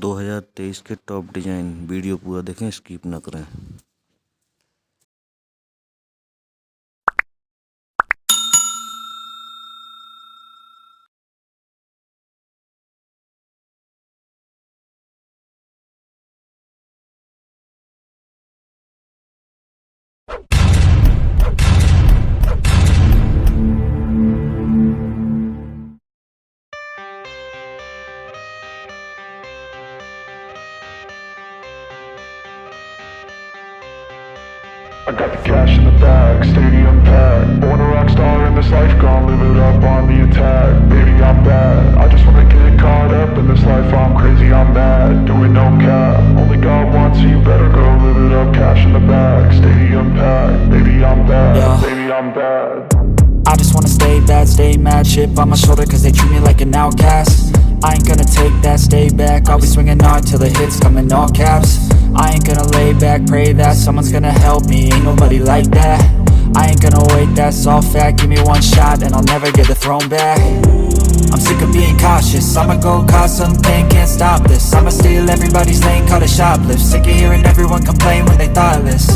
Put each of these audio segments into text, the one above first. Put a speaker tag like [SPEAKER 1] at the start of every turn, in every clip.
[SPEAKER 1] 2023 के top design. Video पूरा देखें, स्किप ना करें।
[SPEAKER 2] I got the cash in the bag, stadium packed. Born a rock star in this life, gon' live it up on the attack. Baby, I'm bad, I just wanna get caught up in this life. I'm crazy, I'm mad, doing no cap. Only God wants, so you better go live it up. Cash in the bag, stadium packed. Baby, I'm bad, baby, I'm bad.
[SPEAKER 3] I just wanna stay bad, stay mad. Chip on my shoulder cause they treat me like an outcast. I ain't gonna take that, stay back. I'll be swinging hard till the hits come in all caps. I ain't gonna lay back, pray that someone's gonna help me. Ain't nobody like that. I ain't gonna wait, that's all fact. Give me one shot and I'll never get the throne back. I'm sick of being cautious, I'ma go cause some pain, can't stop this. I'ma steal everybody's lane, call it shoplift. Sick of hearing everyone complain when they thoughtless.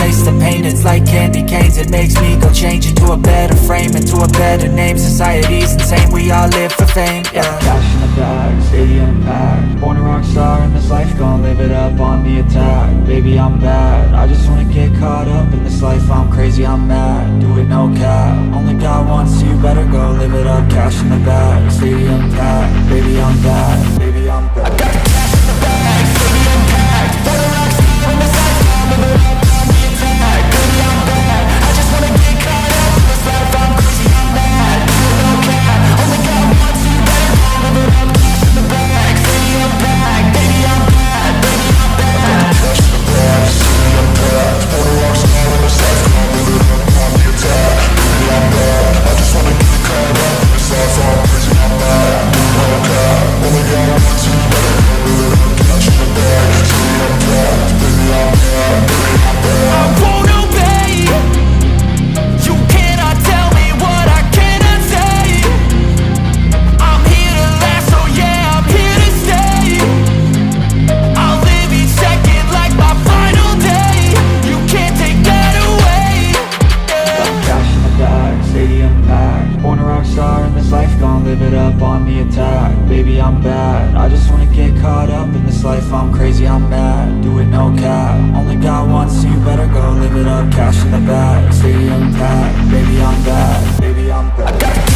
[SPEAKER 3] Taste the pain, it's like candy canes. It makes me go change into a better frame, into a better name. Society's insane, we all live for fame, yeah. Cash in the bag, stadium packed. Born a rock star in this life, gon' live it up on the attack. Baby, I'm bad, I just wanna get caught up in this life. I'm crazy, I'm mad, do it no cap. Only God wants, so you better go live it up. Cash in the bag, stadium packed. Baby, I'm bad, baby, I'm bad. I got the cash in the bag, stadium packed. Born a rock star in this life, gon' live it up. Live it up on the attack. Baby, I'm bad, I just wanna get caught up in this life. I'm crazy, I'm mad, do it no cap. Only God wants, so you better go live it up. Cash in the bag, stadium packed. Baby, I'm bad, baby, I'm bad.